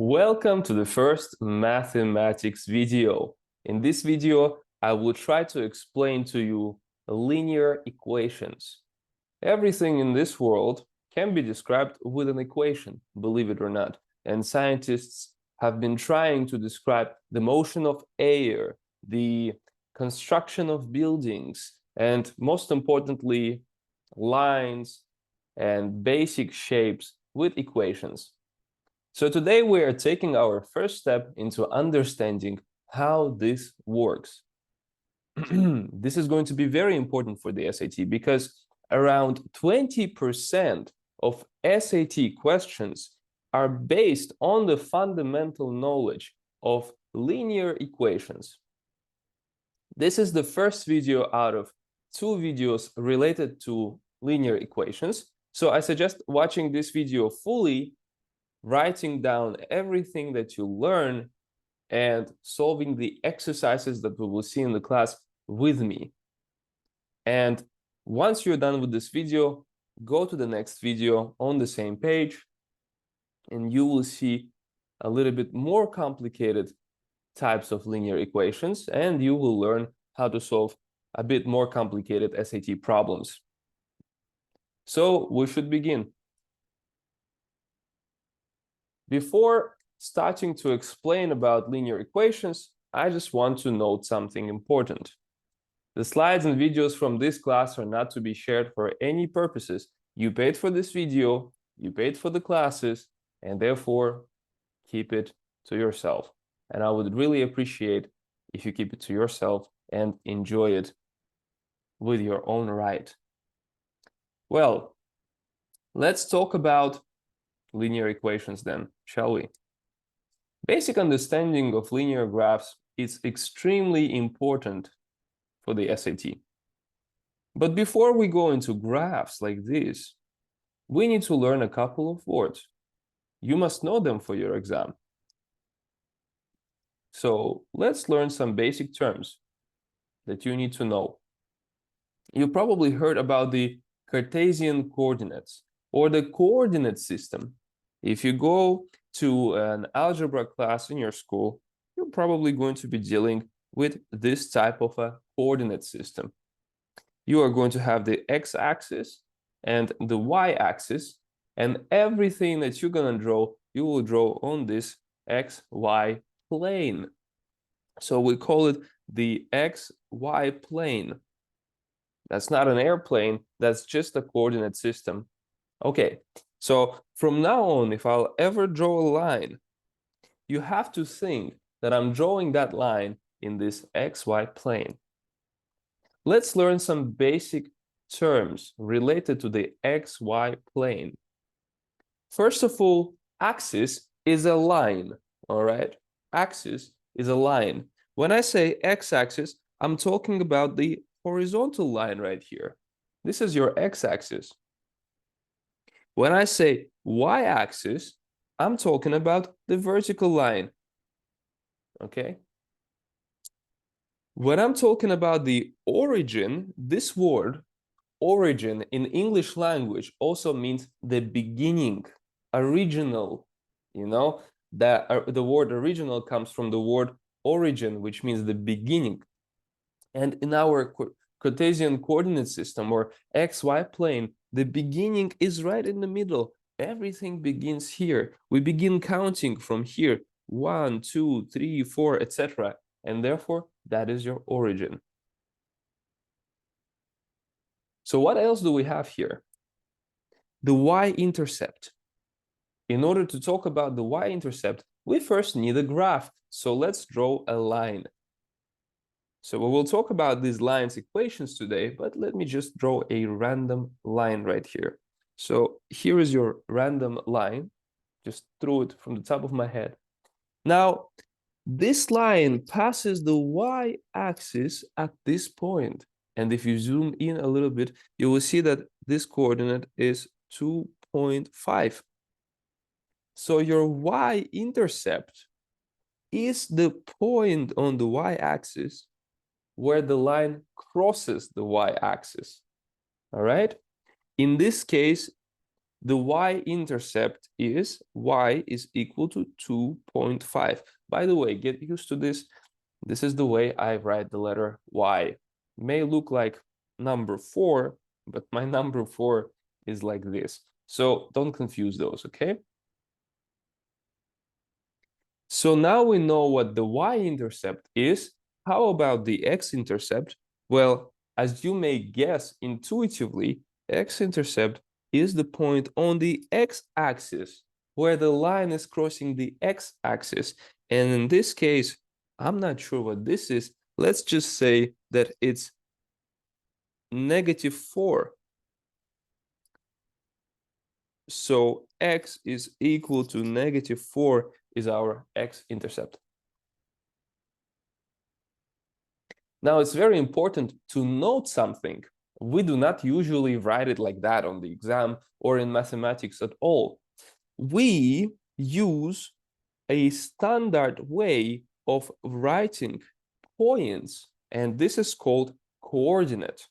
Welcome to the first mathematics video. In this video, I will try to explain to you linear equations. Everything in this world can be described with an equation, believe it or not. And scientists have been trying to describe the motion of air, the construction of buildings, and most importantly, lines and basic shapes with equations. So today we are taking our first step into understanding how this works. This is going to be very important for the SAT because around 20% of SAT questions are based on the fundamental knowledge of linear equations. This is the first video out of 2 videos related to linear equations. So I suggest watching this video fully, writing down everything that you learn, and solving the exercises that we will see in the class with me. And once you're done with this video, go to the next video on the same page, and you will see a little bit more complicated types of linear equations, and you will learn how to solve a bit more complicated SAT problems. So we should begin. Before starting to explain about linear equations, I just want to note something important. The slides and videos from this class are not to be shared for any purposes. You paid for this video, you paid for the classes, and therefore keep it to yourself. And I would really appreciate if you keep it to yourself and enjoy it with your own right. Well, let's talk about linear equations then, shall we? Basic understanding of linear graphs is extremely important for the SAT. But before we go into graphs like this, we need to learn a couple of words. You must know them for your exam. So let's learn some basic terms that you need to know. You probably heard about the Cartesian coordinates or the coordinate system. If you go to an algebra class in your school, you're probably going to be dealing with this type of a coordinate system. You are going to have the x-axis and the y-axis, and everything that you're going to draw, you will draw on this xy plane. So we call it the xy plane. That's not an airplane, that's just a coordinate system. Okay, so from now on, if I'll ever draw a line, you have to think that I'm drawing that line in this xy plane. Let's learn some basic terms related to the xy plane. First of all, axis is a line, all right? Axis is a line. When I say x-axis, I'm talking about the horizontal line right here. This is your x-axis. When I say y-axis, I'm talking about the vertical line, okay? When I'm talking about the origin, this word, origin, in English language also means the beginning, original, you know? The word original comes from the word origin, which means the beginning. And in our Cartesian coordinate system or xy plane, the beginning is right in the middle. Everything begins here. We begin counting from here, 1, 2, 3, 4, etc. And therefore, that is your origin. So what else do we have here? The y-intercept. In order to talk about the y-intercept, we first need a graph. So let's draw a line. So we will talk about these lines equations today, but let me just draw a random line right here. So here is your random line. Just throw it from the top of my head. Now, this line passes the y-axis at this point. And if you zoom in a little bit, you will see that this coordinate is 2.5. So your y-intercept is the point on the y-axis where the line crosses the y-axis, all right? In this case, the y-intercept is y is equal to 2.5. By the way, get used to this. This is the way I write the letter y. It may look like number 4, but my number 4 is like this. So don't confuse those, okay? So now we know what the y-intercept is. How about the x-intercept? Well, as you may guess intuitively, x-intercept is the point on the x-axis where the line is crossing the x-axis. And in this case, I'm not sure what this is. Let's just say that it's -4. So x is equal to -4 is our x-intercept. Now, it's very important to note something. We do not usually write it like that on the exam or in mathematics at all. We use a standard way of writing points, and this is called coordinate.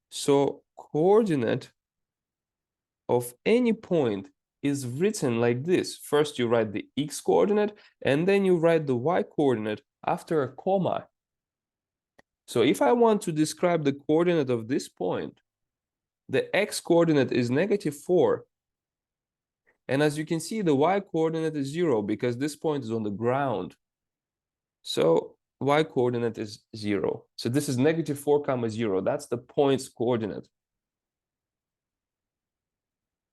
So coordinate of any point is written like this. First, you write the x coordinate, and then you write the y coordinate after a comma. So if I want to describe the coordinate of this point, the x coordinate is -4. And as you can see, the y coordinate is 0 because this point is on the ground. So y coordinate is 0. So this is -4 comma 0. That's the point's coordinate.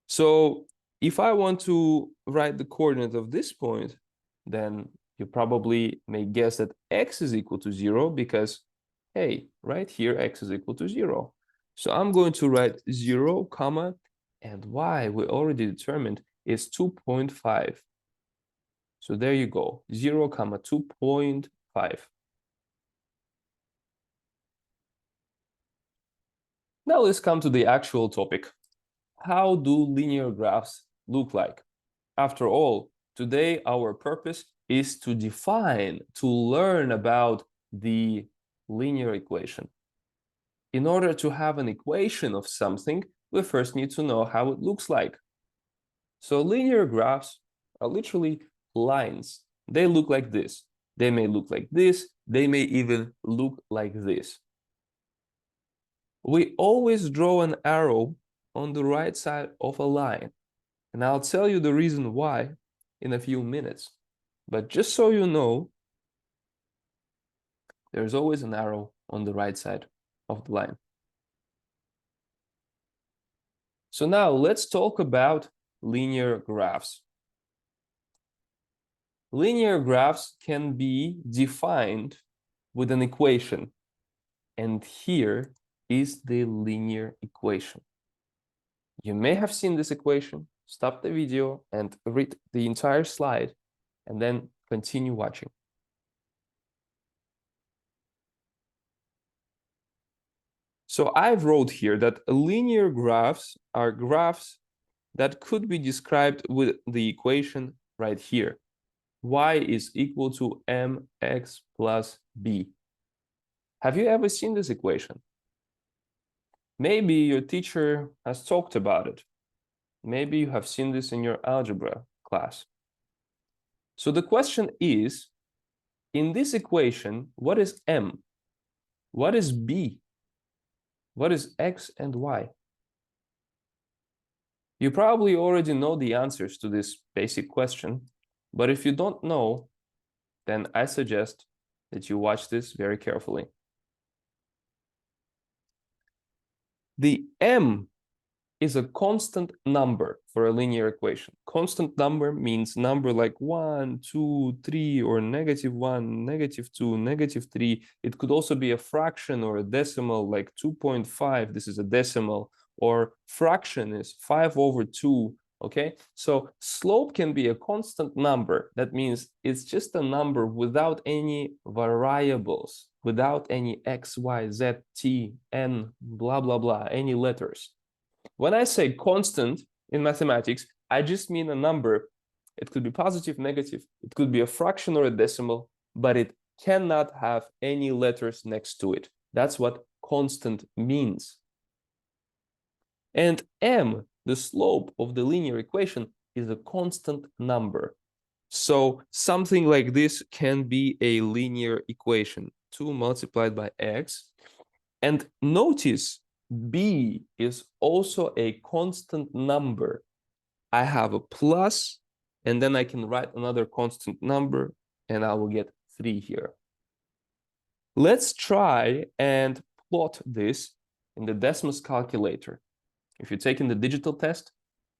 So if I want to write the coordinate of this point, then you probably may guess that x is equal to 0 because, hey, right here, x is equal to 0. So I'm going to write 0, comma, and y we already determined is 2.5. So there you go, 0, comma 2.5. Now let's come to the actual topic. How do linear graphs look like? After all, today our purpose is to define, to learn about the linear equation. In order to have an equation of something, we first need to know how it looks like. So linear graphs are literally lines. They look like this. They may look like this. They may even look like this. We always draw an arrow on the right side of a line. And I'll tell you the reason why in a few minutes. But just so you know, there's always an arrow on the right side of the line. So now let's talk about linear graphs. Linear graphs can be defined with an equation. And here is the linear equation. You may have seen this equation. Stop the video and read the entire slide, and then continue watching. So I've wrote here that linear graphs are graphs that could be described with the equation right here. Y is equal to mx plus b. Have you ever seen this equation? Maybe your teacher has talked about it. Maybe you have seen this in your algebra class. So the question is, in this equation, what is m? What is b? What is x and y? You probably already know the answers to this basic question, but if you don't know, then I suggest that you watch this very carefully. The m is a constant number for a linear equation. Constant number means number like 1, 2, 3, or -1, -2, -3. It could also be a fraction or a decimal like 2.5. This is a decimal. Or fraction is 5/2. Okay, so slope can be a constant number. That means it's just a number without any variables, without any x, y, z, t, n, blah, blah, blah, any letters. When I say constant in mathematics, I just mean a number. It could be positive, negative, it could be a fraction or a decimal, but it cannot have any letters next to it. That's what constant means. And m the slope of the linear equation is a constant number. So something like this can be a linear equation, 2 multiplied by x. And notice b is also a constant number. I have a plus, and then I can write another constant number, and I will get 3 here. Let's try and plot this in the Desmos calculator. If you're taking the digital test,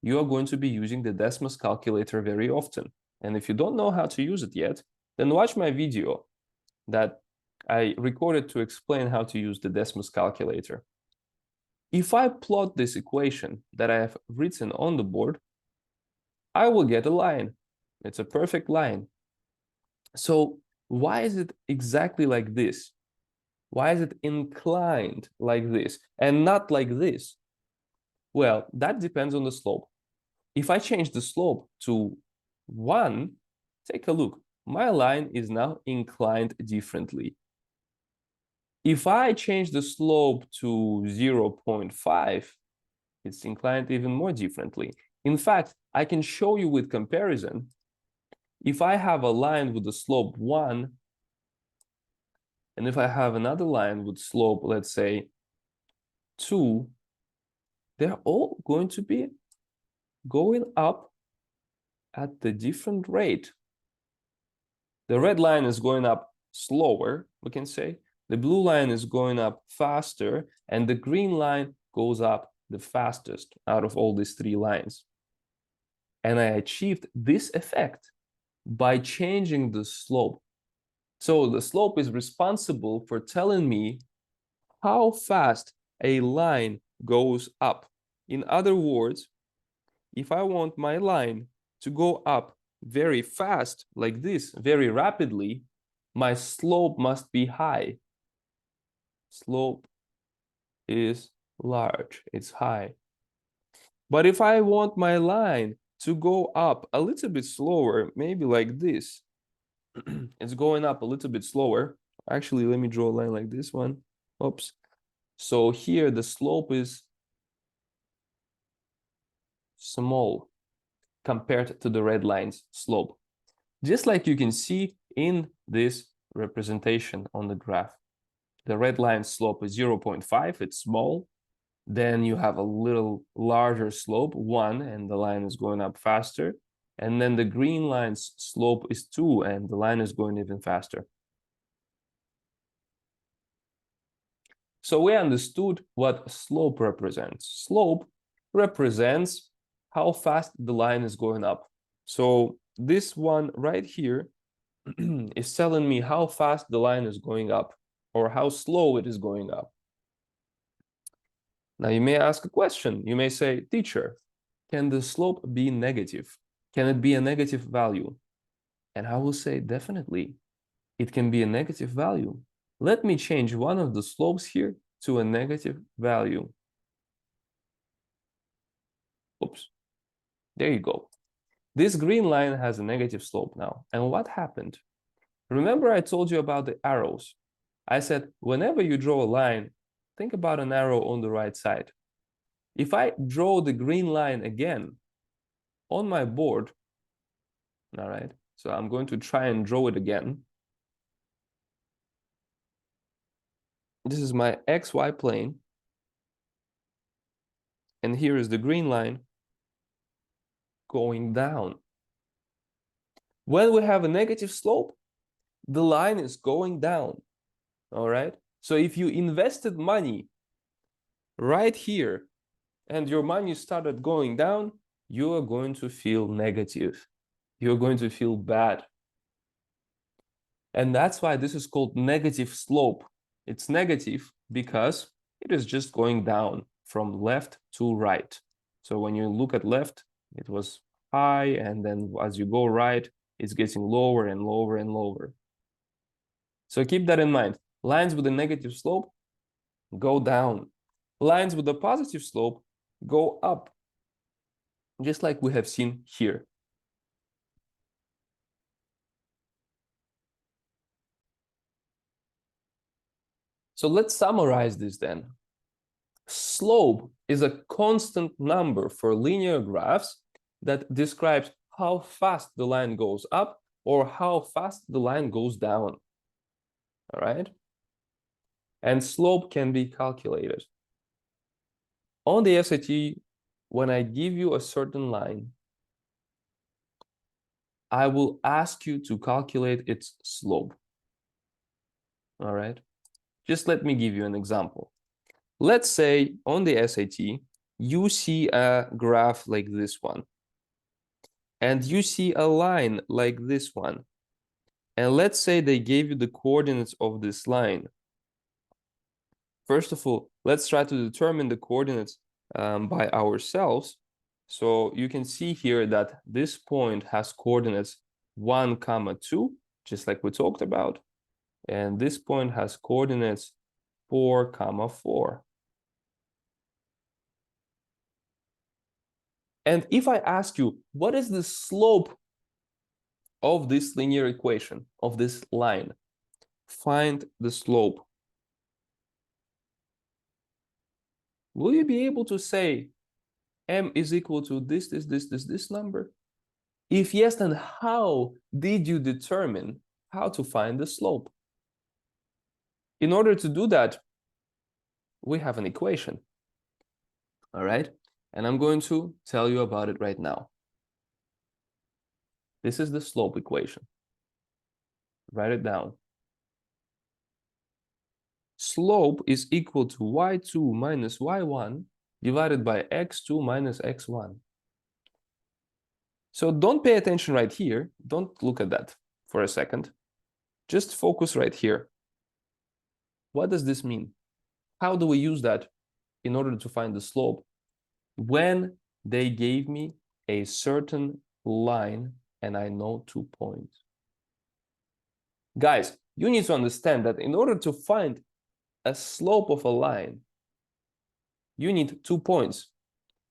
you are going to be using the Desmos calculator very often. And if you don't know how to use it yet, then watch my video that I recorded to explain how to use the Desmos calculator. If I plot this equation that I have written on the board, I will get a line. It's a perfect line. So why is it exactly like this? Why is it inclined like this and not like this? Well, that depends on the slope. If I change the slope to 1, take a look. My line is now inclined differently. If I change the slope to 0.5, it's inclined even more differently. In fact, I can show you with comparison. If I have a line with the slope 1, and if I have another line with slope, let's say 2, they're all going to be going up at the different rate. The red line is going up slower, we can say. The blue line is going up faster, and the green line goes up the fastest out of all these 3 lines. And I achieved this effect by changing the slope. So the slope is responsible for telling me how fast a line goes up. In other words, if I want my line to go up very fast, like this, very rapidly, my slope must be high. Slope is large, it's high. But if I want my line to go up a little bit slower, maybe like this, it's going up a little bit slower. Actually, let me draw a line like this one. Oops. So here the slope is small compared to the red line's slope. Just like you can see in this representation on the graph. The red line slope is 0.5, it's small. Then you have a little larger slope, 1, and the line is going up faster. And then the green line's slope is 2, and the line is going even faster. So we understood what slope represents. Slope represents how fast the line is going up. So this one right here is telling me how fast the line is going up or how slow it is going up. Now you may ask a question. You may say, teacher, can the slope be negative? Can it be a negative value? And I will say, definitely, it can be a negative value. Let me change one of the slopes here to a negative value. Oops, there you go. This green line has a negative slope now. And what happened? Remember I told you about the arrows. I said, whenever you draw a line, think about an arrow on the right side. If I draw the green line again on my board, all right, so I'm going to try and draw it again. This is my XY plane. And here is the green line going down. When we have a negative slope, the line is going down, all right? So if you invested money right here and your money started going down, you are going to feel negative. You're going to feel bad. And that's why this is called negative slope. It's negative because it is just going down from left to right. So when you look at left, it was high, and then as you go right, it's getting lower and lower and lower. So keep that in mind. Lines with a negative slope go down. Lines with a positive slope go up, just like we have seen here. So let's summarize this then. Slope is a constant number for linear graphs that describes how fast the line goes up or how fast the line goes down. All right? And slope can be calculated. On the SAT, when I give you a certain line, I will ask you to calculate its slope. All right? Just let me give you an example. Let's say on the SAT, you see a graph like this one, and you see a line like this one. And let's say they gave you the coordinates of this line. First of all, let's try to determine the coordinates by ourselves. So you can see here that this point has coordinates 1, 2, just like we talked about. And this point has coordinates 4, 4. And if I ask you, what is the slope of this linear equation, of this line? Find the slope. Will you be able to say m is equal to this number? If yes, then how did you determine how to find the slope? In order to do that, we have an equation. All right? And I'm going to tell you about it right now. This is the slope equation. Write it down. Slope is equal to y2 minus y1 divided by x2 minus x1. So don't pay attention right here. Don't look at that for a second. Just focus right here. What does this mean? How do we use that in order to find the slope? When they gave me a certain line and I know 2 points. Guys, you need to understand that in order to find a slope of a line, you need 2 points.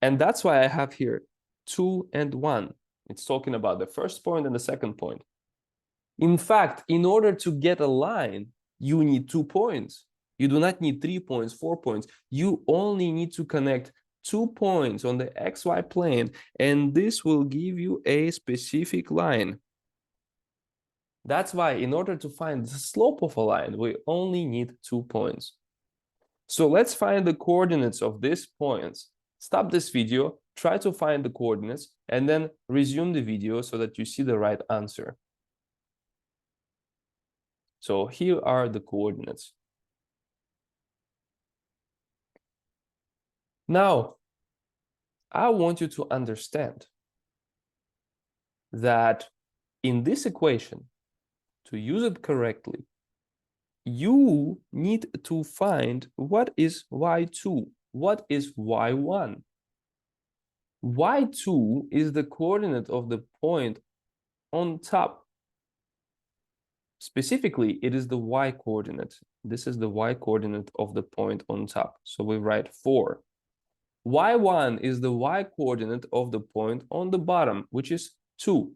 And that's why I have here 2 and 1. It's talking about the first point and the second point. In fact, in order to get a line, you need 2 points. You do not need 3 points, 4 points. You only need to connect 2 points on the XY plane, and this will give you a specific line. That's why in order to find the slope of a line, we only need 2 points. So let's find the coordinates of these points. Stop this video, try to find the coordinates, and then resume the video so that you see the right answer. So here are the coordinates. Now, I want you to understand that in this equation, to use it correctly, you need to find what is y2, what is y1. y2 is the coordinate of the point on top. Specifically, it is the y coordinate. This is the y coordinate of the point on top. So we write 4. y1 is the y coordinate of the point on the bottom, which is 2.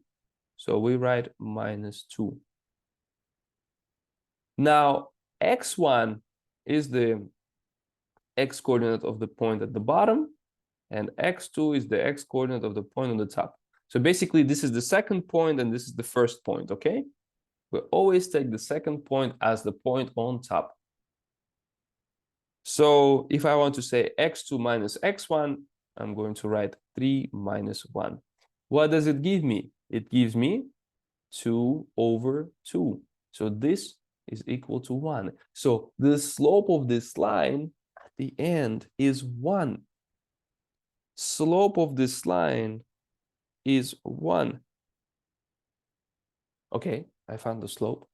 So we write -2. Now, x1 is the x coordinate of the point at the bottom, and x2 is the x coordinate of the point on the top. So basically, this is the second point, and this is the first point, okay? We always take the second point as the point on top. So if I want to say x2 minus x1, I'm going to write 3 minus 1. What does it give me? It gives me 2 over 2. So this is equal to 1. So the slope of this line at the end is 1. Slope of this line is 1. Okay, I found the slope.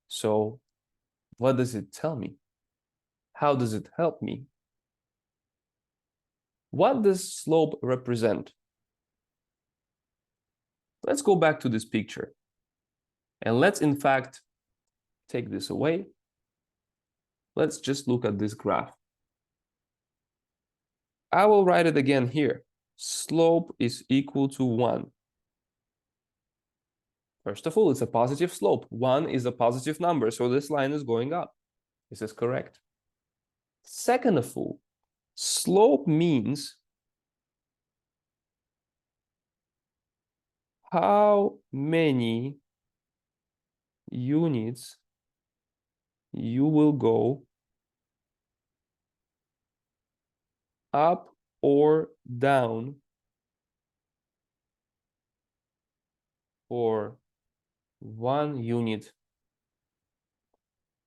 So what does it tell me? How does it help me? What does slope represent? Let's go back to this picture. And let's, in fact, take this away. Let's just look at this graph. I will write it again here. Slope is equal to 1. First of all, it's a positive slope. 1 is a positive number, so this line is going up. This is correct. Second of all, Slope means how many units you will go up or down for 1 unit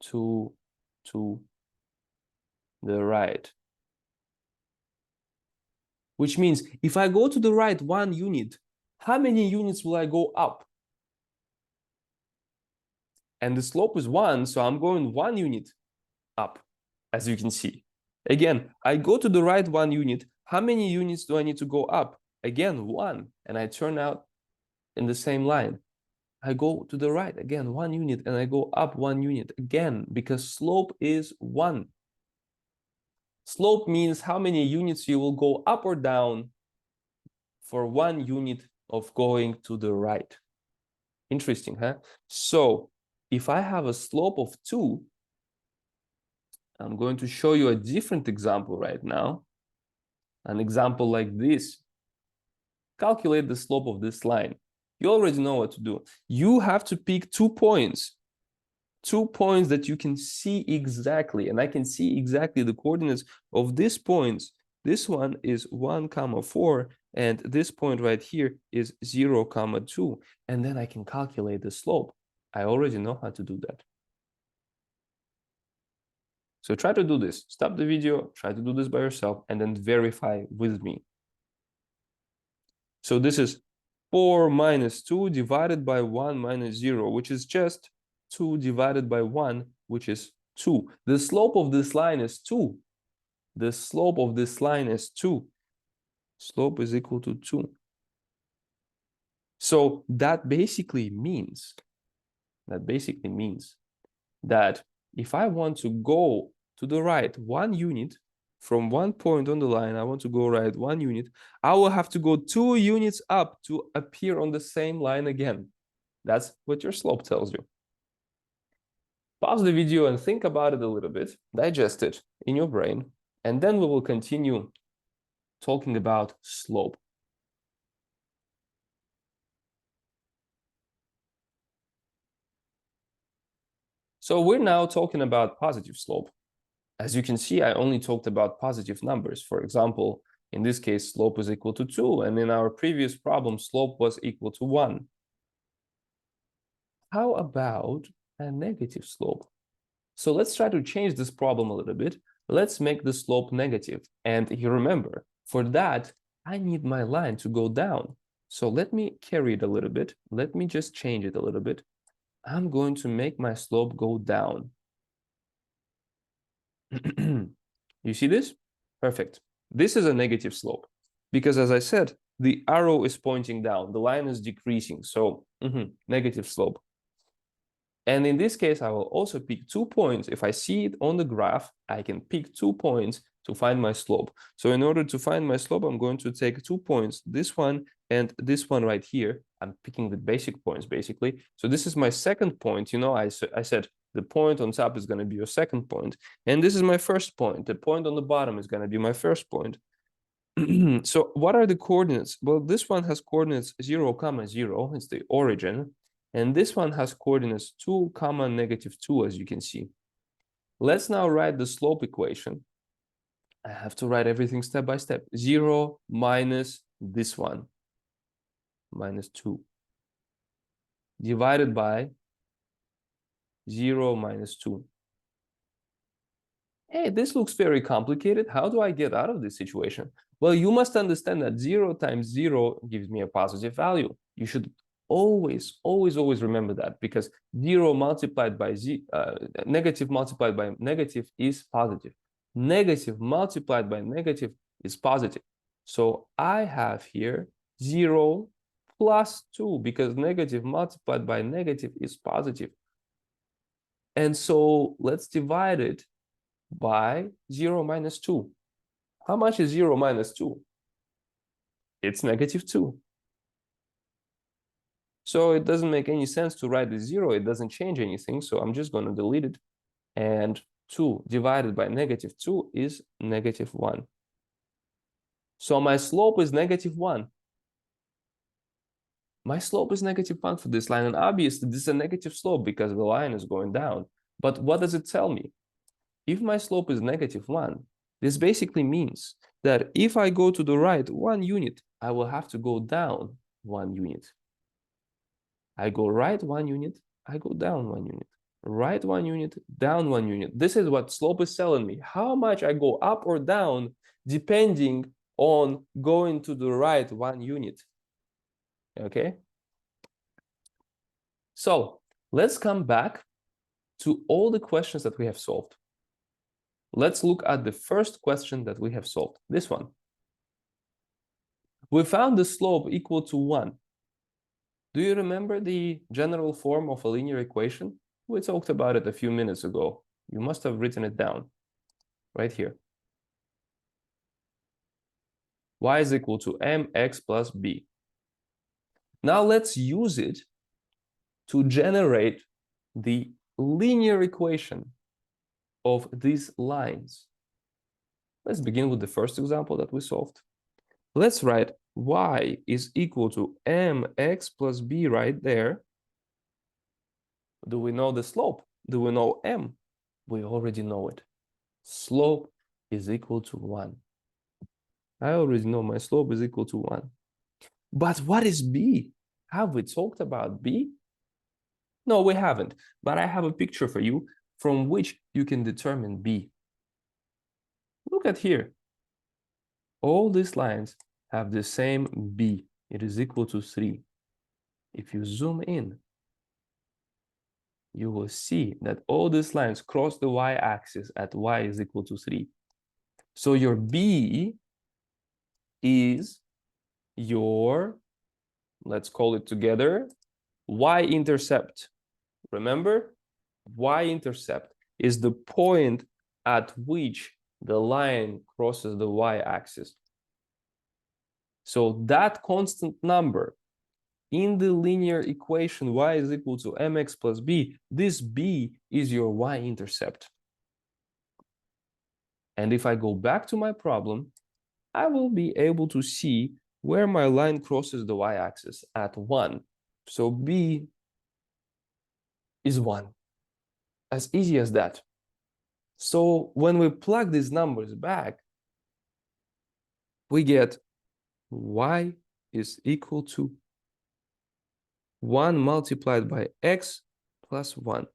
to the right. Which means if I go to the right 1 unit, how many units will I go up? And the slope is 1, so I'm going 1 unit up, as you can see. Again, I go to the right 1 unit. How many units do I need to go up? Again, 1, and I turn out in the same line. I go to the right, again, 1 unit, and I go up 1 unit again, because slope is 1. Slope means how many units you will go up or down for 1 unit of going to the right. Interesting, huh? So if I have a slope of 2, I'm going to show you a different example right now. An example like this. Calculate the slope of this line. You already know what to do. You have to pick 2 points. 2 points that you can see exactly, and I can see exactly the coordinates of these points. This one is 1, 4, and this point right here is 0, 2, and then I can calculate the slope. I already know how to do that. So try to do this. Stop the video, try to do this by yourself, and then verify with me. So this is 4 minus 2 divided by 1 minus 0, which is just 2 divided by 1, which is 2. The slope of this line is 2. The slope of this line is 2. Slope is equal to 2. So that basically means that if I want to go to the right 1 unit, from 1 point on the line, I want to go right 1 unit, I will have to go 2 units up to appear on the same line again. That's what your slope tells you. Pause the video and think about it a little bit, digest it in your brain, and then we will continue talking about slope. So we're now talking about positive slope. As you can see, I only talked about positive numbers. For example, in this case, slope is equal to 2, and in our previous problem, slope was equal to 1. How about a negative slope? So let's try to change this problem a little bit. Let's make the slope negative. And you remember, for that, I need my line to go down. So let me carry it a little bit. Let me just change it a little bit. I'm going to make my slope go down. You see this? Perfect. This is a negative slope because, as I said, the arrow is pointing down. The line is decreasing. So negative slope. And in this case, I will also pick 2 points. If I see it on the graph, I can pick 2 points to find my slope. So in order to find my slope, I'm going to take 2 points, this one and this one right here. I'm picking the basic points, basically. So this is my second point. You know, I said the point on top is going to be your second point. And this is my first point. The point on the bottom is going to be my first point. So what are the coordinates? Well, this one has coordinates 0, 0. It's the origin. And this one has coordinates 2, -2, as you can see. Let's now write the slope equation. I have to write everything step by step. 0 minus this one, -2, divided by 0 minus 2. Hey, this looks very complicated. How do I get out of this situation? Well, you must understand that 0 times 0 gives me a positive value. You should always remember that, because 0 multiplied by negative multiplied by negative is positive. Negative multiplied by negative is positive. So I have here 0 plus 2, because negative multiplied by negative is positive. And so let's divide it by 0 minus 2. How much is 0 minus 2? It's -2. So it doesn't make any sense to write the 0. It doesn't change anything. So I'm just going to delete it. And 2 divided by -2 is -1. So my slope is -1. My slope is -1 for this line, and obviously this is a negative slope because the line is going down. But what does it tell me? If my slope is -1, this basically means that if I go to the right 1 unit, I will have to go down 1 unit. I go right 1 unit, I go down 1 unit. Right 1 unit, down 1 unit. This is what slope is telling me. How much I go up or down depending on going to the right 1 unit. Okay? So let's come back to all the questions that we have solved. Let's look at the first question that we have solved, this one. We found the slope equal to 1. Do you remember the general form of a linear equation? We talked about it a few minutes ago. You must have written it down right here. Y is equal to mx plus b. Now let's use it to generate the linear equation of these lines. Let's begin with the first example that we solved. Let's write y is equal to mx plus b right there. Do we know the slope? Do we know m? We already know it. Slope is equal to 1. I already know my slope is equal to 1. But what is b? Have we talked about b? No, we haven't. But I have a picture for you from which you can determine b. Look at here. All these lines have the same b. It is equal to 3. If you zoom in, you will see that all these lines cross the y-axis at y is equal to 3. So your b is your, let's call it together, y-intercept. Remember, y-intercept is the point at which the line crosses the y-axis. So that constant number in the linear equation y is equal to mx plus b, this b is your y-intercept. And if I go back to my problem, I will be able to see where my line crosses the y-axis at 1. So b is 1. As easy as that. So when we plug these numbers back, we get y is equal to 1 multiplied by x plus 1.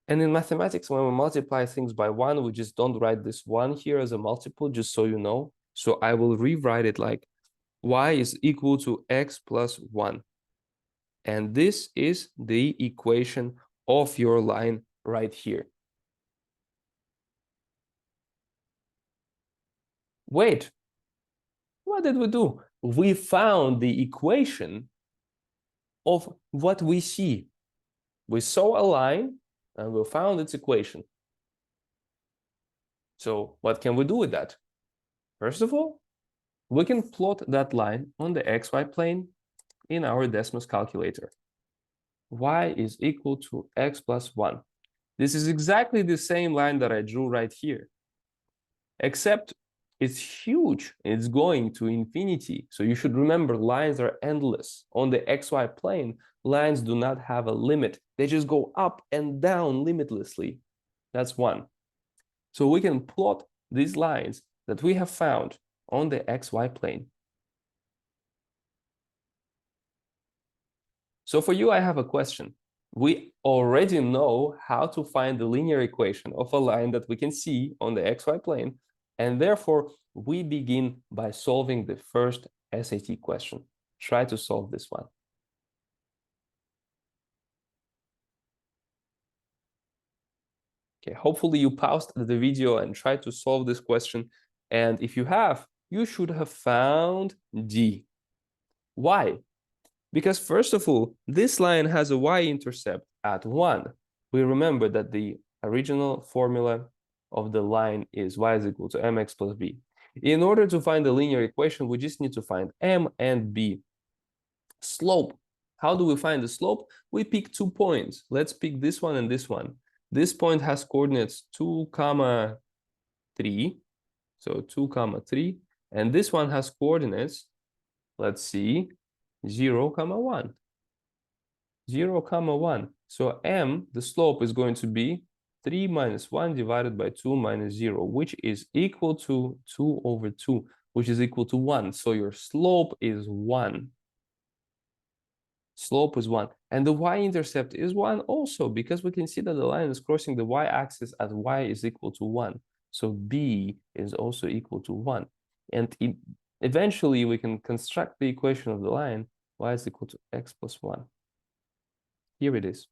And in mathematics, when we multiply things by 1, we just don't write this 1 here as a multiple, just so you know. So I will rewrite it like y is equal to x plus 1. And this is the equation of your line right here. Wait, what did we do? We found the equation of what we see. We saw a line and we found its equation. So what can we do with that? First of all, we can plot that line on the xy plane in our Desmos calculator. Y is equal to x plus 1. This is exactly the same line that I drew right here, except it's huge. It's going to infinity. So you should remember lines are endless. On the xy plane, lines do not have a limit. They just go up and down limitlessly. That's 1. So we can plot these lines that we have found on the xy plane. So for you, I have a question. We already know how to find the linear equation of a line that we can see on the xy plane, and therefore we begin by solving the first SAT question. Try to solve this one. Okay, hopefully you paused the video and tried to solve this question. And if you have, you should have found D. Why? Because first of all, this line has a y-intercept at 1. We remember that the original formula of the line is y is equal to mx plus b. In order to find the linear equation, we just need to find m and b. Slope. How do we find the slope? We pick 2 points. Let's pick this one and this one. This point has coordinates 2, 3. So 2, 3. And this one has coordinates, let's see, 0, 1. 0, 1. So m, the slope, is going to be 3 minus 1 divided by 2 minus 0, which is equal to 2 over 2, which is equal to 1. So your slope is 1. Slope is 1. And the y-intercept is 1 also, because we can see that the line is crossing the y-axis at y is equal to 1. So b is also equal to 1. And eventually, we can construct the equation of the line y is equal to x plus 1. Here it is.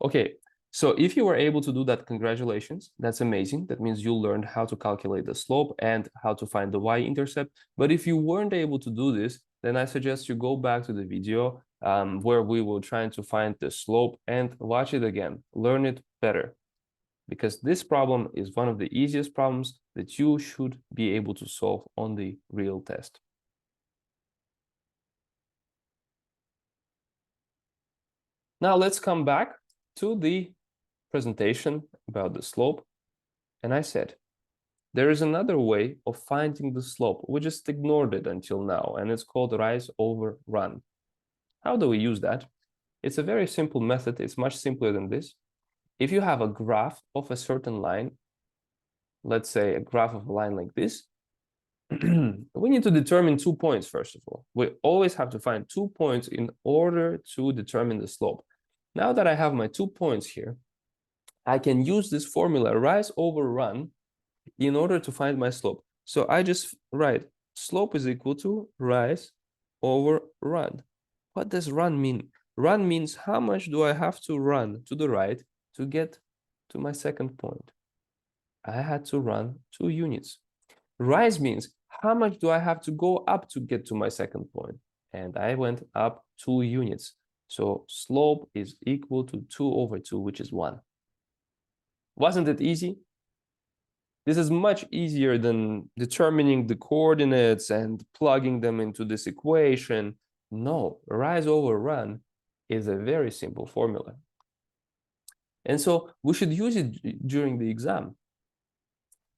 Okay, so if you were able to do that, congratulations. That's amazing. That means you learned how to calculate the slope and how to find the y-intercept. But if you weren't able to do this, then I suggest you go back to the video where we will try to find the slope and watch it again. Learn it better. Because this problem is one of the easiest problems that you should be able to solve on the real test. Now let's come back to the presentation about the slope. And I said, there is another way of finding the slope. We just ignored it until now, and it's called rise over run. How do we use that? It's a very simple method. It's much simpler than this. If you have a graph of a certain line, let's say a graph of a line like this, we need to determine 2 points, first of all. We always have to find 2 points in order to determine the slope. Now that I have my 2 points here, I can use this formula, rise over run, in order to find my slope. So I just write slope is equal to rise over run. What does run mean? Run means how much do I have to run to the right to get to my second point? I had to run 2 units. Rise means how much do I have to go up to get to my second point? And I went up 2 units. So slope is equal to 2 over 2, which is 1. Wasn't it easy? This is much easier than determining the coordinates and plugging them into this equation. No, rise over run is a very simple formula. And so we should use it during the exam.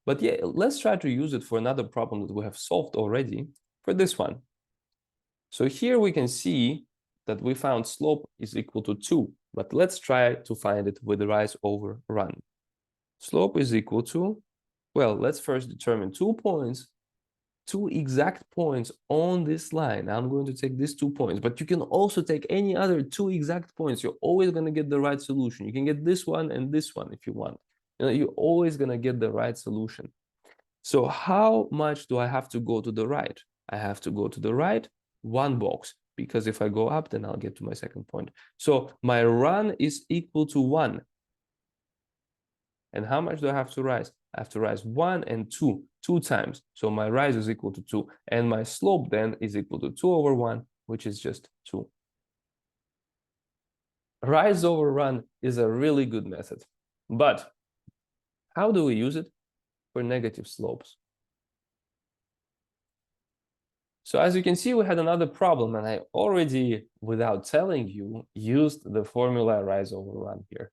But yeah, let's try to use it for another problem that we have solved already, for this one. So here we can see that we found slope is equal to 2, but let's try to find it with rise over run. Slope is equal to, well, let's first determine 2 points, 2 exact points on this line. I'm going to take these 2 points, but you can also take any other 2 exact points. You're always going to get the right solution. You can get this one and this one if you want. You're always going to get the right solution. So how much do I have to go to the right? I have to go to the right 1 box, because if I go up, then I'll get to my second point. So my run is equal to 1. And how much do I have to rise? I have to rise 1 and 2, 2 times. So my rise is equal to 2. And my slope then is equal to 2 over 1, which is just 2. Rise over run is a really good method. But how do we use it for negative slopes? So as you can see, we had another problem, and I already, without telling you, used the formula rise over run here.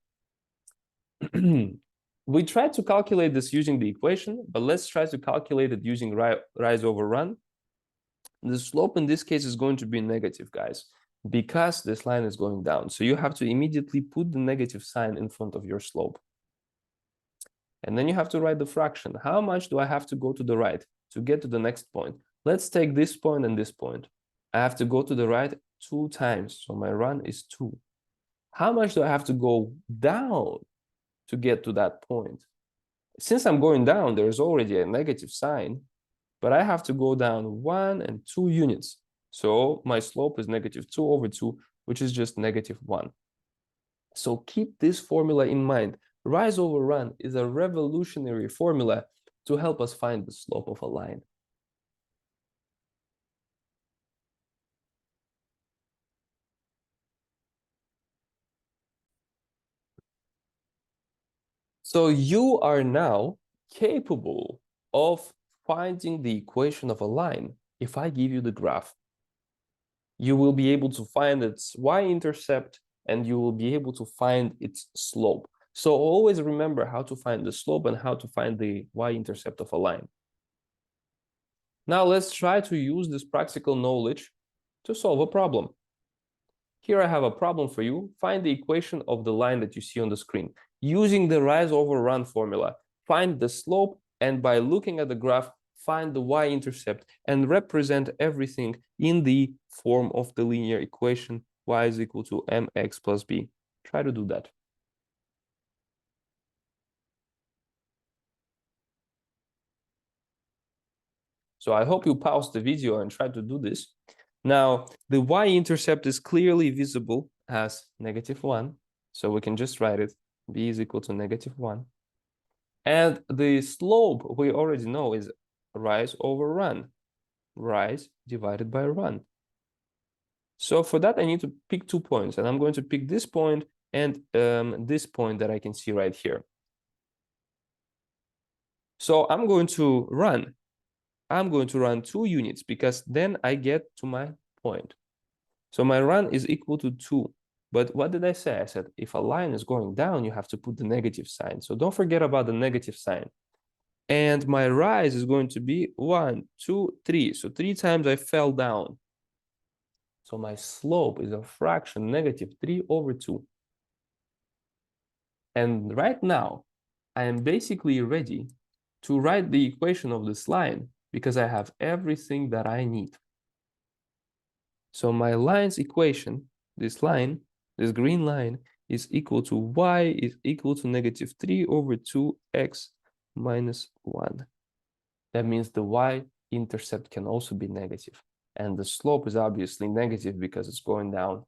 We tried to calculate this using the equation, but let's try to calculate it using rise over run. The slope in this case is going to be negative, guys, because this line is going down. So you have to immediately put the negative sign in front of your slope. And then you have to write the fraction. How much do I have to go to the right to get to the next point? Let's take this point and this point. I have to go to the right 2 times. So my run is 2. How much do I have to go down to get to that point? Since I'm going down, there's already a negative sign, but I have to go down 1 and 2 units. So my slope is negative 2 over 2, which is just negative 1. So keep this formula in mind. Rise over run is a revolutionary formula to help us find the slope of a line. So you are now capable of finding the equation of a line. If I give you the graph, you will be able to find its y-intercept, and you will be able to find its slope. So always remember how to find the slope and how to find the y-intercept of a line. Now let's try to use this practical knowledge to solve a problem. Here I have a problem for you. Find the equation of the line that you see on the screen. Using the rise over run formula, find the slope, and by looking at the graph, find the y-intercept and represent everything in the form of the linear equation y is equal to mx plus b. Try to do that. So I hope you pause the video and try to do this. Now, the y-intercept is clearly visible as -1. So we can just write it, b is equal to -1. And the slope we already know is rise over run, rise divided by run. So for that, I need to pick 2 points, and I'm going to pick this point and this point that I can see right here. So I'm going to run. I'm going to run 2 units because then I get to my point. So my run is equal to 2. But what did I say? I said, if a line is going down, you have to put the negative sign. So don't forget about the negative sign. And my rise is going to be 1, 2, 3. So 3 times I fell down. So my slope is a fraction -3/2. And right now, I am basically ready to write the equation of this line because I have everything that I need. So my line's equation, this line, this green line, is equal to y is equal to -3/2x minus 1. That means the y-intercept can also be negative. And the slope is obviously negative because it's going down.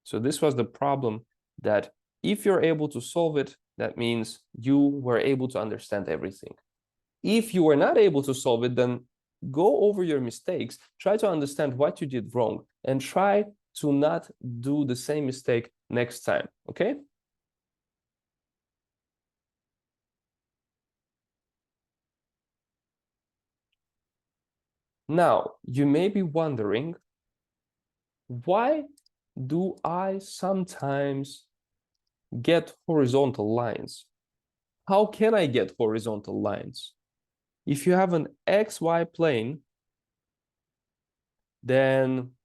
So this was the problem that if you're able to solve it, that means you were able to understand everything. If you were not able to solve it, then go over your mistakes, try to understand what you did wrong, and try to not do the same mistake next time, okay? Now, you may be wondering, why do I sometimes get horizontal lines? How can I get horizontal lines? If you have an XY plane, then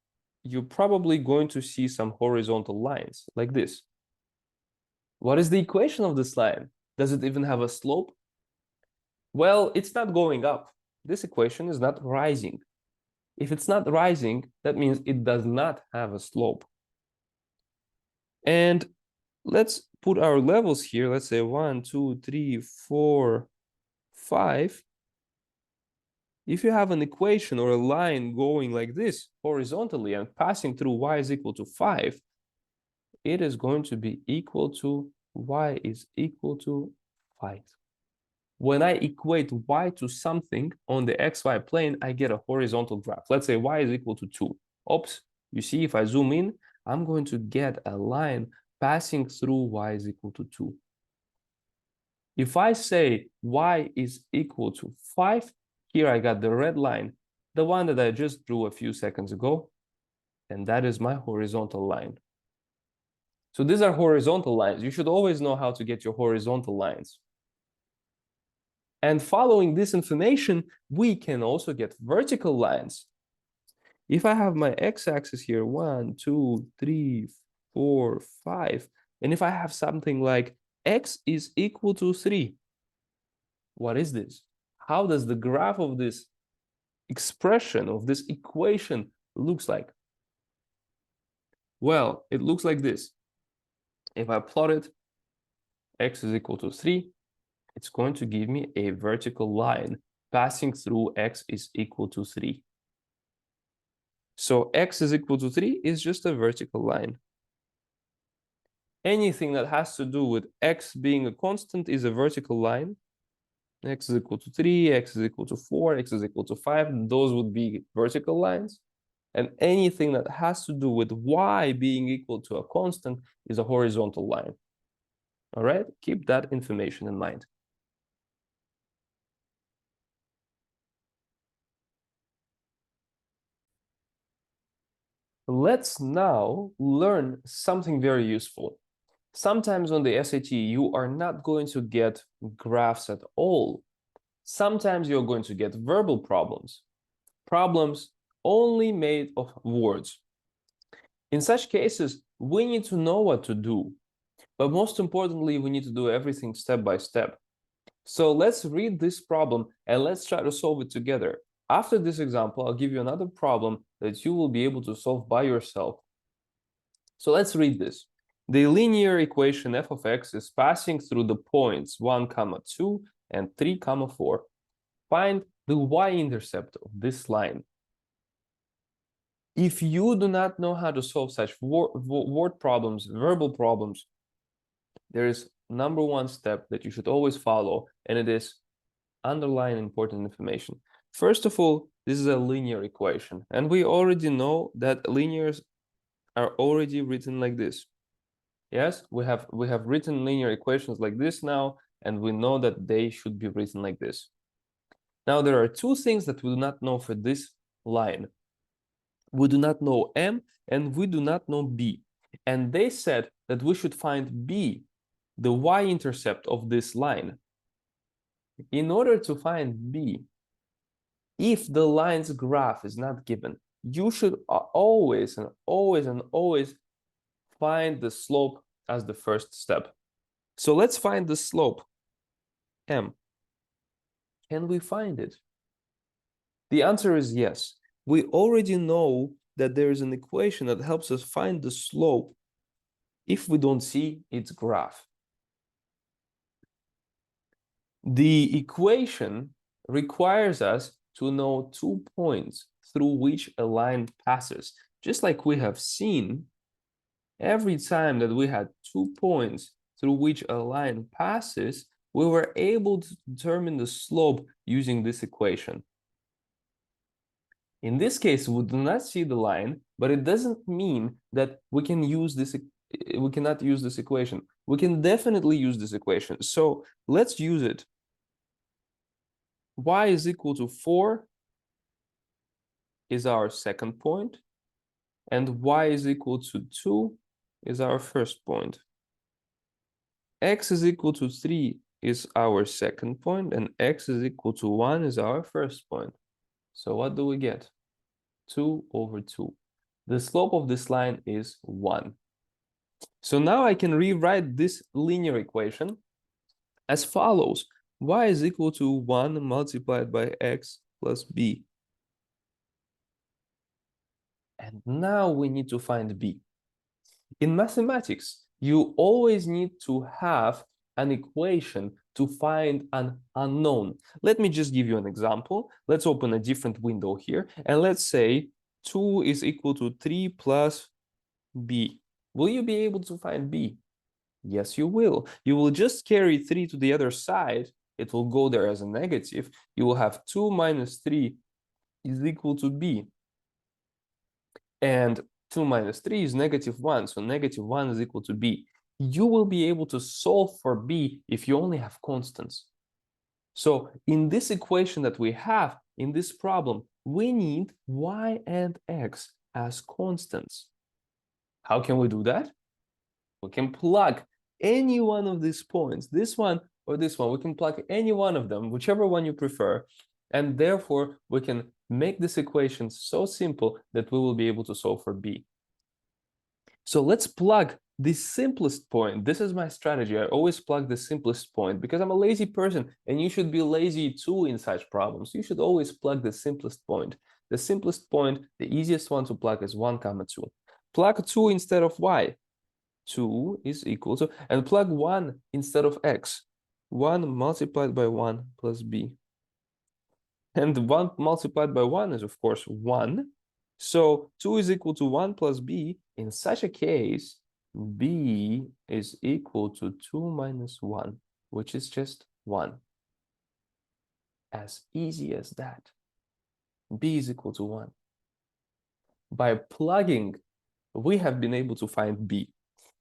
you're probably going to see some horizontal lines like this. What is the equation of this line? Does it even have a slope? Well, it's not going up. This equation is not rising. If it's not rising, that means it does not have a slope. And let's put our levels here. Let's say 1, 2, 3, 4, 5. If you have an equation or a line going like this horizontally and passing through y is equal to 5, it is going to be equal to y is equal to 5. When I equate y to something on the xy plane, I get a horizontal graph. Let's say y is equal to 2. Oops, you see, if I zoom in, I'm going to get a line passing through y is equal to 2. If I say y is equal to 5, here I got the red line, the one that I just drew a few seconds ago, and that is my horizontal line. So these are horizontal lines. You should always know how to get your horizontal lines. And following this information, we can also get vertical lines. If I have my x-axis here, 1, 2, 3, 4, 5, and if I have something like x is equal to 3, what is this? How does the graph of this expression, of this equation, looks like? Well, it looks like this. If I plot it, x is equal to 3, it's going to give me a vertical line passing through x is equal to 3. So x is equal to 3 is just a vertical line. Anything that has to do with x being a constant is a vertical line. X is equal to 3, x is equal to 4, x is equal to 5. Those would be vertical lines. And anything that has to do with y being equal to a constant is a horizontal line. All right, keep that information in mind. Let's now learn something very useful. Sometimes on the SAT, you are not going to get graphs at all. Sometimes you're going to get verbal problems, problems only made of words. In such cases, we need to know what to do. But most importantly, we need to do everything step by step. So let's read this problem and let's try to solve it together. After this example, I'll give you another problem that you will be able to solve by yourself. So let's read this. The linear equation f of x is passing through the points 1, 2, and 3, 4. Find the y-intercept of this line. If you do not know how to solve such word problems, verbal problems, there is number one step that you should always follow, and it is underline important information. First of all, this is a linear equation, and we already know that linears are already written like this. Yes, we have written linear equations like this now, and we know that they should be written like this. Now, there are two things that we do not know for this line. We do not know m, and we do not know b. And they said that we should find b, the y-intercept of this line. In order to find b, if the line's graph is not given, you should always find the slope as the first step. So let's find the slope, m. Can we find it? The answer is yes. We already know that there is an equation that helps us find the slope if we don't see its graph. The equation requires us to know 2 points through which a line passes. Just like we have seen, every time that we had 2 points through which a line passes, we were able to determine the slope using this equation. In this case, we do not see the line, but it doesn't mean that we cannot use this equation. We can definitely use this equation. So let's use it. Y is equal to 4 is our second point, and y is equal to 2 is our first point. X is equal to 3 is our second point, and x is equal to 1 is our first point. So what do we get? 2 over 2. The slope of this line is 1. So now I can rewrite this linear equation as follows. Y is equal to 1 multiplied by x plus b. And now we need to find b. In mathematics, you always need to have an equation to find an unknown. Let me just give you an example. Let's open a different window here, and let's say 2 is equal to 3 plus b. Will you be able to find b? Yes, you will. You will just carry 3 to the other side. It will go there as a negative. You will have 2 minus 3 is equal to b. And 2 minus 3 is -1, so -1 is equal to b. You will be able to solve for b if you only have constants. So in this equation that we have, in this problem, we need y and x as constants. How can we do that? We can plug any one of these points, this one or this one. We can plug any one of them, whichever one you prefer, and therefore we can make this equation so simple that we will be able to solve for b. So let's plug the simplest point. This is my strategy. I always plug the simplest point because I'm a lazy person, and you should be lazy too in such problems. You should always plug the simplest point. The simplest point, the easiest one to plug is 1, 2. Plug 2 instead of y. 2 is equal to, and plug 1 instead of x. 1 multiplied by 1 plus b. And 1 multiplied by 1 is, of course, 1. So 2 is equal to 1 plus b. In such a case, b is equal to 2 minus 1, which is just 1. As easy as that. b is equal to 1. By plugging, we have been able to find b.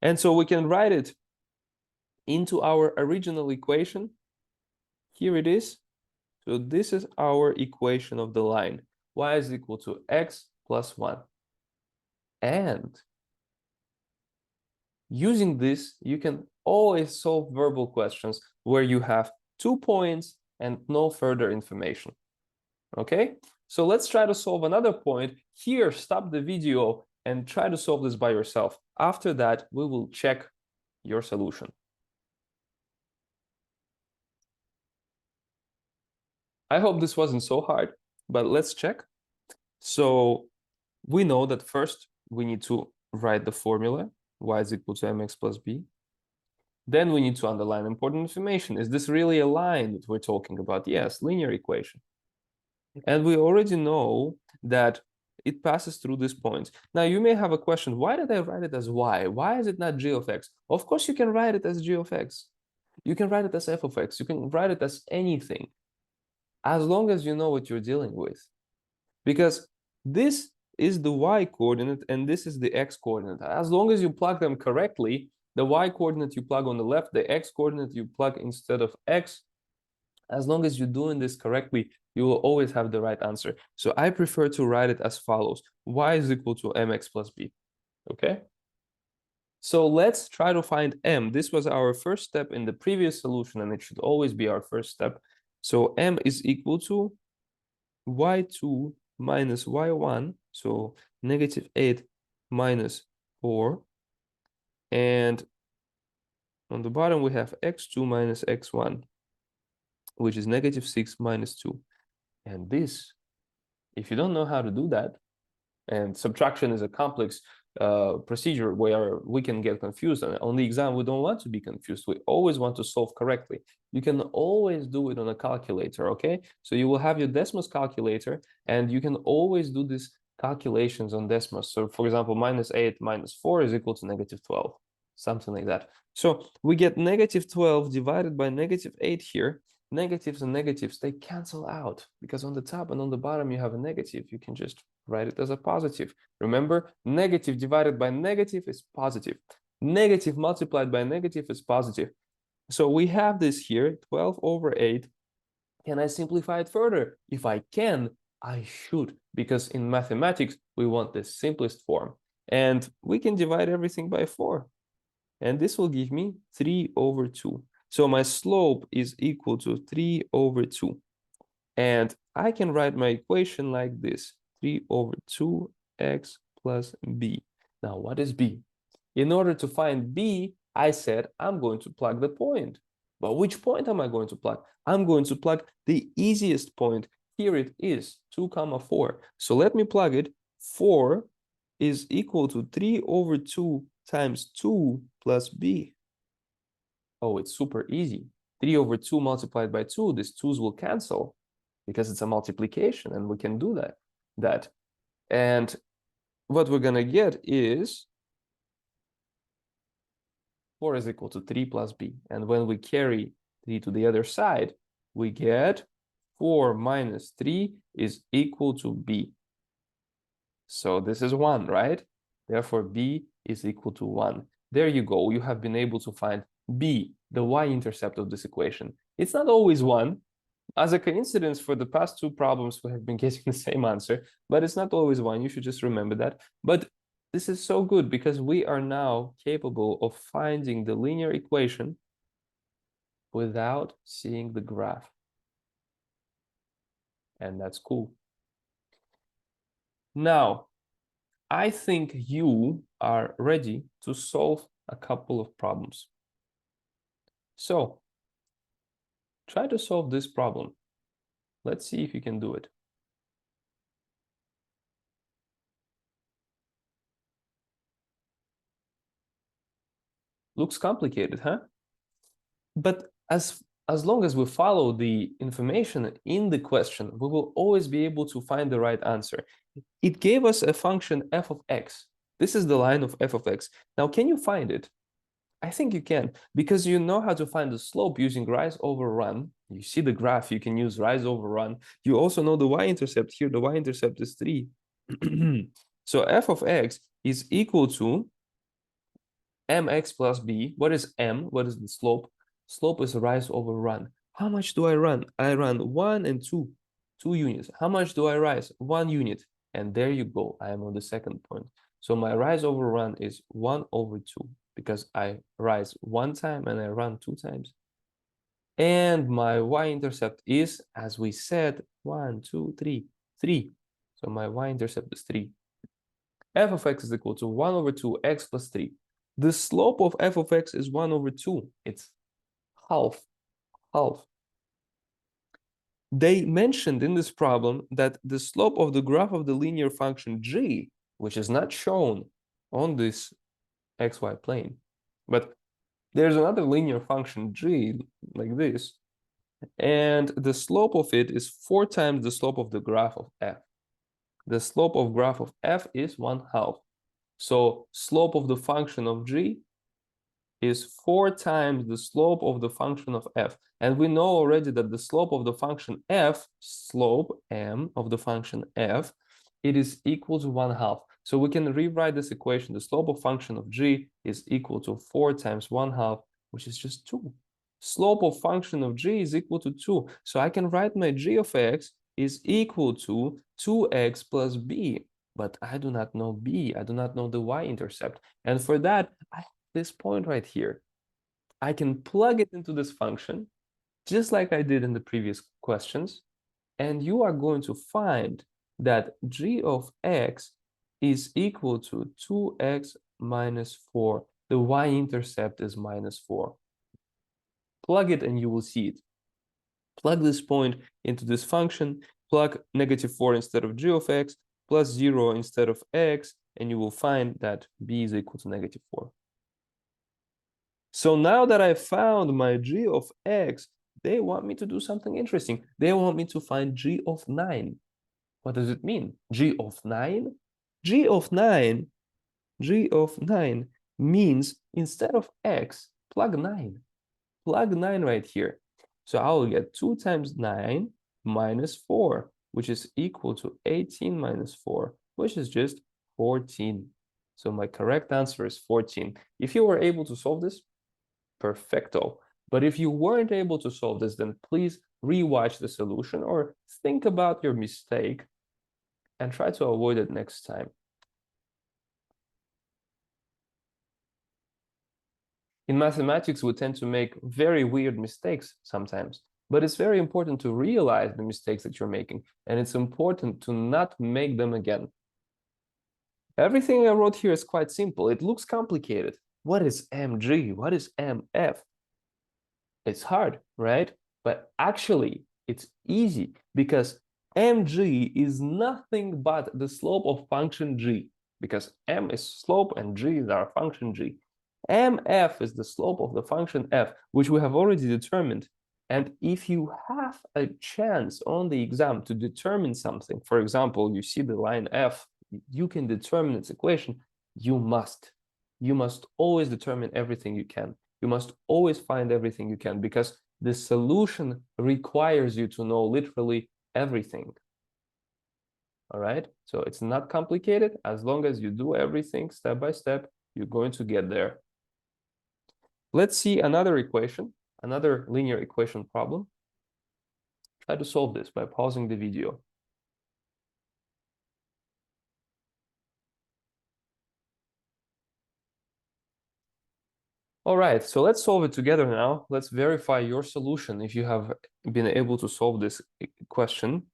And so we can write it into our original equation. Here it is. So this is our equation of the line. Y is equal to x plus 1. And using this, you can always solve verbal questions where you have 2 points and no further information. Okay, so let's try to solve another point. Here, stop the video and try to solve this by yourself. After that, we will check your solution. I hope this wasn't so hard, but let's check. So we know that first we need to write the formula, y is equal to mx plus b. Then we need to underline important information. Is this really a line that we're talking about? Yes, linear equation. And we already know that it passes through this point. Now you may have a question, why did I write it as y? Why is it not g of x? Of course you can write it as g of x. You can write it as f of x. You can write it as anything, as long as you know what you're dealing with. Because this is the y coordinate and this is the x coordinate. As long as you plug them correctly, the y coordinate you plug on the left, the x coordinate you plug instead of x, as long as you're doing this correctly, you will always have the right answer. So I prefer to write it as follows. Y is equal to mx plus b, okay? So let's try to find m. This was our first step in the previous solution, and it should always be our first step. So m is equal to y2 minus y1, so negative 8 minus 4. And on the bottom, we have x2 minus x1, which is negative 6 minus 2. And this, if you don't know how to do that, and subtraction is a complex procedure where we can get confused, and on the exam, we don't want to be confused. We always want to solve correctly. You can always do it on a calculator, okay? So you will have your Desmos calculator, and you can always do these calculations on Desmos. So for example, minus 8 minus 4 is equal to negative 12, something like that. So we get negative 12 divided by negative 8 here. Negatives and negatives, they cancel out because on the top and on the bottom you have a negative. You can just write it as a positive. Remember, negative divided by negative is positive. Negative multiplied by negative is positive. So we have this here, 12 over 8. Can I simplify it further? If I can, I should, because in mathematics, we want the simplest form. And we can divide everything by 4. And this will give me 3 over 2. So my slope is equal to 3 over 2. And I can write my equation like this, 3 over 2x plus b. Now, what is b? In order to find b, I said I'm going to plug the point. But which point am I going to plug? I'm going to plug the easiest point. Here it is, 2 comma 4. So let me plug it. 4 is equal to 3 over 2 times 2 plus b. Oh, it's super easy. 3 over 2 multiplied by 2, these 2's will cancel because it's a multiplication, and we can do that. And what we're going to get is 4 is equal to 3 plus b. And when we carry 3 to the other side, we get 4 minus 3 is equal to b. So this is 1, right? Therefore, b is equal to 1. There you go. You have been able to find b, the y-intercept of this equation. It's not always 1. As a coincidence, for the past 2 problems, we have been getting the same answer, but it's not always 1. You should just remember that. But this is so good because we are now capable of finding the linear equation without seeing the graph. And that's cool. Now, I think you are ready to solve a couple of problems. So, try to solve this problem. Let's see if you can do it. Looks complicated, huh? But as long as we follow the information in the question, we will always be able to find the right answer. It gave us a function f of x. This is the line of f of x. Now, can you find it? I think you can, because you know how to find the slope using rise over run. You see the graph, you can use rise over run. You also know the y-intercept here. The y-intercept is 3. So f of x is equal to mx plus b. What is m? What is the slope? Slope is rise over run. How much do I run? I run 1 and 2, 2 units. How much do I rise? 1 unit. And there you go. I am on the second point. So my rise over run is 1 over 2 because I rise 1 time and I run 2 times. And my y-intercept is, as we said, 1, 2, 3, 3. So my y-intercept is 3. F of x is equal to 1 over 2 x plus 3. The slope of f of x is 1 over 2. It's half. They mentioned in this problem that the slope of the graph of the linear function g, which is not shown on this xy plane, but there's another linear function g like this, and the slope of it is 4 times the slope of the graph of f. The slope of graph of f is 1/2. So slope of the function of g is 4 times the slope of the function of f. And we know already that the slope of the function f, slope m of the function f, it is equal to 1/2. So we can rewrite this equation. The slope of function of g is equal to 4 times 1/2, which is just 2. Slope of function of g is equal to 2. So I can write my g of x is equal to 2x plus b. But I do not know b. I do not know the y-intercept. And for that, I this point right here, I can plug it into this function, just like I did in the previous questions, and you are going to find that g of x is equal to 2x minus 4. The y-intercept is minus 4. Plug it and you will see it. Plug this point into this function, plug -4 instead of g of x, plus 0 instead of x, and you will find that b is equal to -4. So now that I found my g of x, they want me to do something interesting. They want me to find g of 9. What does it mean? G of 9? G of 9, g of 9 means instead of x, plug 9. Plug 9 right here. So I will get 2 times 9 minus 4, which is equal to 18 minus 4, which is just 14. So my correct answer is 14. If you were able to solve this, perfecto. But if you weren't able to solve this, then please rewatch the solution or think about your mistake and try to avoid it next time. In mathematics, we tend to make very weird mistakes sometimes, but it's very important to realize the mistakes that you're making, and it's important to not make them again. Everything I wrote here is quite simple. It looks complicated. What is mg? What is mf? It's hard, right? But actually, it's easy because mg is nothing but the slope of function g, because m is slope and g is our function g. mf is the slope of the function f, which we have already determined. And if you have a chance on the exam to determine something, for example, you see the line f, you can determine its equation, you must. You must always determine everything you can. You must always find everything you can, because the solution requires you to know literally everything. All right? So it's not complicated. As long as you do everything step by step, you're going to get there. Let's see another equation, another linear equation problem. Try to solve this by pausing the video. All right, so let's solve it together now. Let's verify your solution if you have been able to solve this question.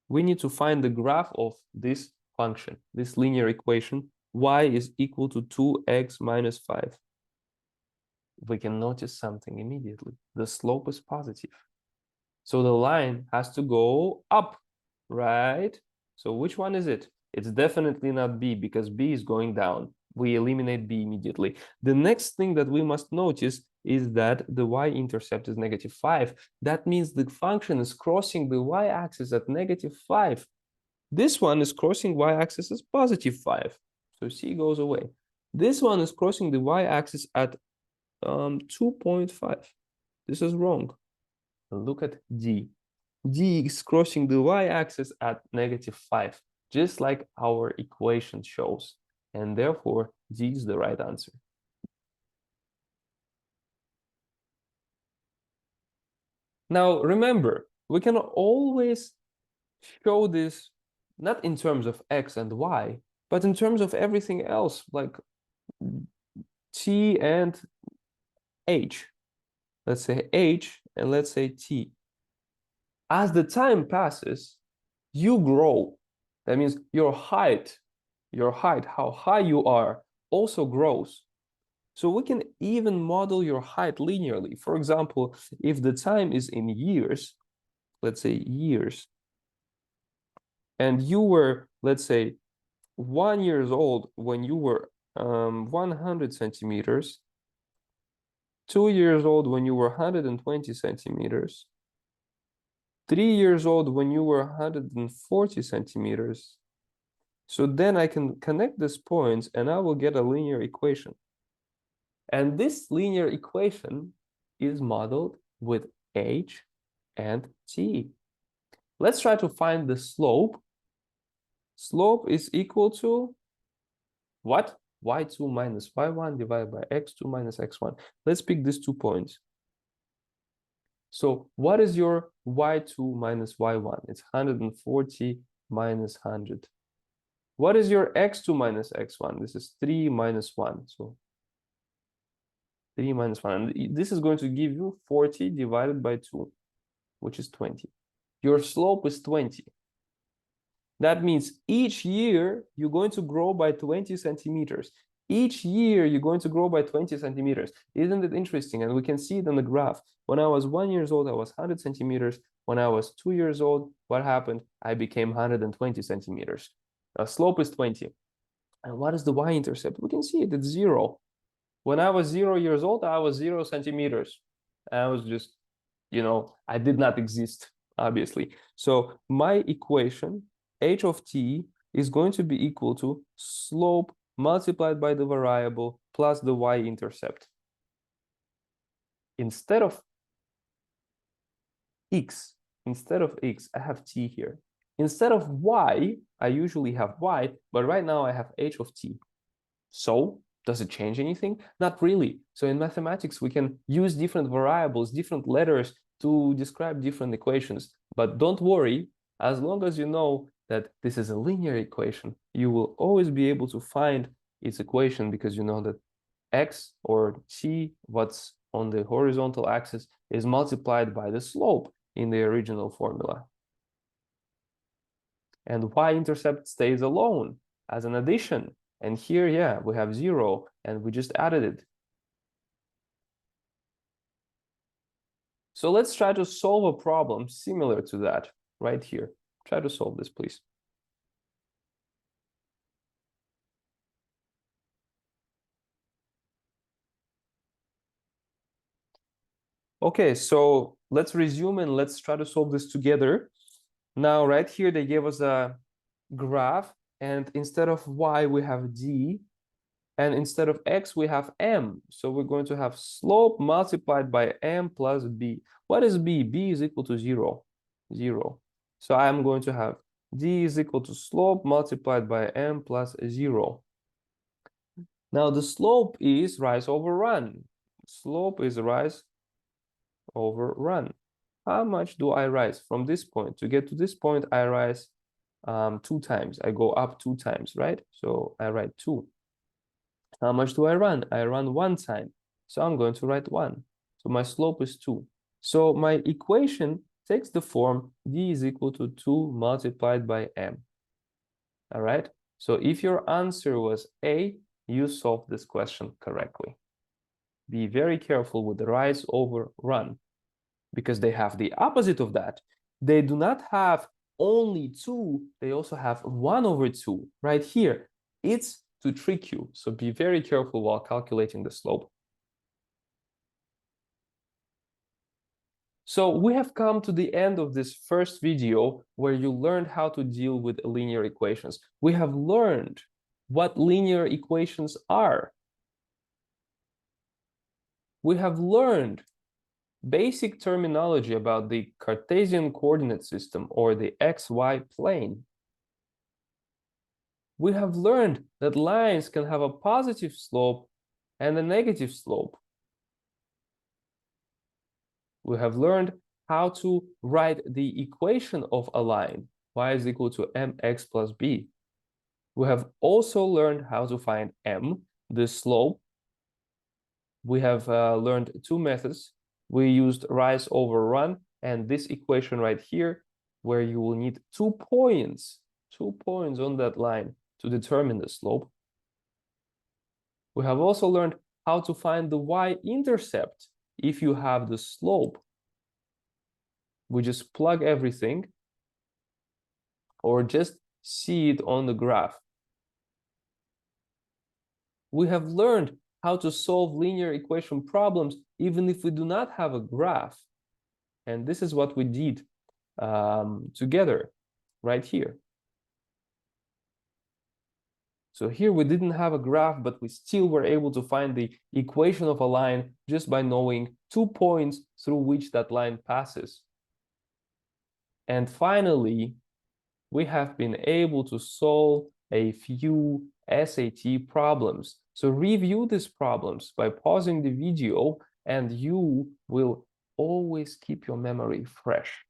We need to find the graph of this function, this linear equation, y is equal to 2x minus 5. We can notice something immediately. The slope is positive. So the line has to go up, right? So which one is it? It's definitely not b, because b is going down. We eliminate b immediately. The next thing that we must notice is that the y-intercept is -5. That means the function is crossing the y-axis at -5. This one is crossing y-axis as +5. So c goes away. This one is crossing the y-axis at 2.5. This is wrong. Look at D. D is crossing the y-axis at -5, just like our equation shows. And therefore, D is the right answer. Now, remember, we can always show this not in terms of x and y, but in terms of everything else, like t and h. Let's say h and let's say t. As the time passes, you grow. That means your height, how high you are, also grows. So we can even model your height linearly. For example, if the time is in years, let's say years, and you were, let's say, 1 year old when you were 100 centimeters, 2 years old when you were 120 centimeters, 3 years old when you were 140 centimeters. So then I can connect these points and I will get a linear equation. And this linear equation is modeled with h and t. Let's try to find the slope. Slope is equal to what? y2 minus y1 divided by x2 minus x1. Let's pick these 2 points. So what is your y2 minus y1? It's 140 minus 100. What is your x2 minus x1? This is 3 minus 1. So 3 minus 1. And this is going to give you 40 divided by 2, which is 20. Your slope is 20. That means each year you're going to grow by 20 centimeters. Each year you're going to grow by 20 centimeters. Isn't it interesting? And we can see it on the graph. When I was 1 year old, I was 100 centimeters. When I was 2 years old, what happened? I became 120 centimeters. The slope is 20. And what is the y-intercept? We can see it, it's 0. When I was 0 years old, I was 0 centimeters. I was just, I did not exist, obviously. So my equation, h of t, is going to be equal to slope multiplied by the variable plus the y-intercept. Instead of x, I have t here. Instead of y, I usually have y, but right now I have h of t. So does it change anything? Not really. So in mathematics, we can use different variables, different letters to describe different equations. But don't worry, as long as you know that this is a linear equation, you will always be able to find its equation because you know that x or t, what's on the horizontal axis, is multiplied by the slope in the original formula. And y-intercept stays alone as an addition. And here, yeah, we have 0, and we just added it. So let's try to solve a problem similar to that right here. Try to solve this, please. Okay, so let's resume and let's try to solve this together. Now, right here, they gave us a graph, and instead of y, we have d, and instead of x, we have m. So we're going to have slope multiplied by m plus b. What is b? b is equal to 0. 0. So I'm going to have d is equal to slope multiplied by m plus 0. Now the slope is rise over run. Slope is rise over run. How much do I rise from this point? To get to this point, I rise 2 times. I go up 2 times, right? So I write 2. How much do I run? I run 1 time. So I'm going to write 1. So my slope is 2. So my equation takes the form d is equal to 2 multiplied by m. All right? So if your answer was A, you solved this question correctly. Be very careful with the rise over run, because they have the opposite of that. They do not have only 2, they also have 1 over 2 right here. It's to trick you, so be very careful while calculating the slope. So we have come to the end of this first video where you learned how to deal with linear equations. We have learned what linear equations are. We have learned basic terminology about the Cartesian coordinate system or the XY plane. We have learned that lines can have a positive slope and a negative slope. We have learned how to write the equation of a line, y is equal to mx plus b. We have also learned how to find m, the slope. We have learned 2 methods, we used rise over run, and this equation right here, where you will need 2 points on that line to determine the slope. We have also learned how to find the y-intercept if you have the slope. We just plug everything or just see it on the graph. We have learned how to solve linear equation problems even if we do not have a graph. And this is what we did together right here. So here we didn't have a graph, but we still were able to find the equation of a line just by knowing 2 points through which that line passes. And finally, we have been able to solve a few SAT problems. So review these problems by pausing the video, and you will always keep your memory fresh.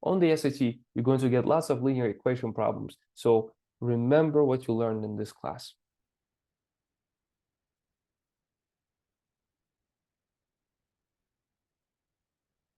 On the SAT, you're going to get lots of linear equation problems. So remember what you learned in this class.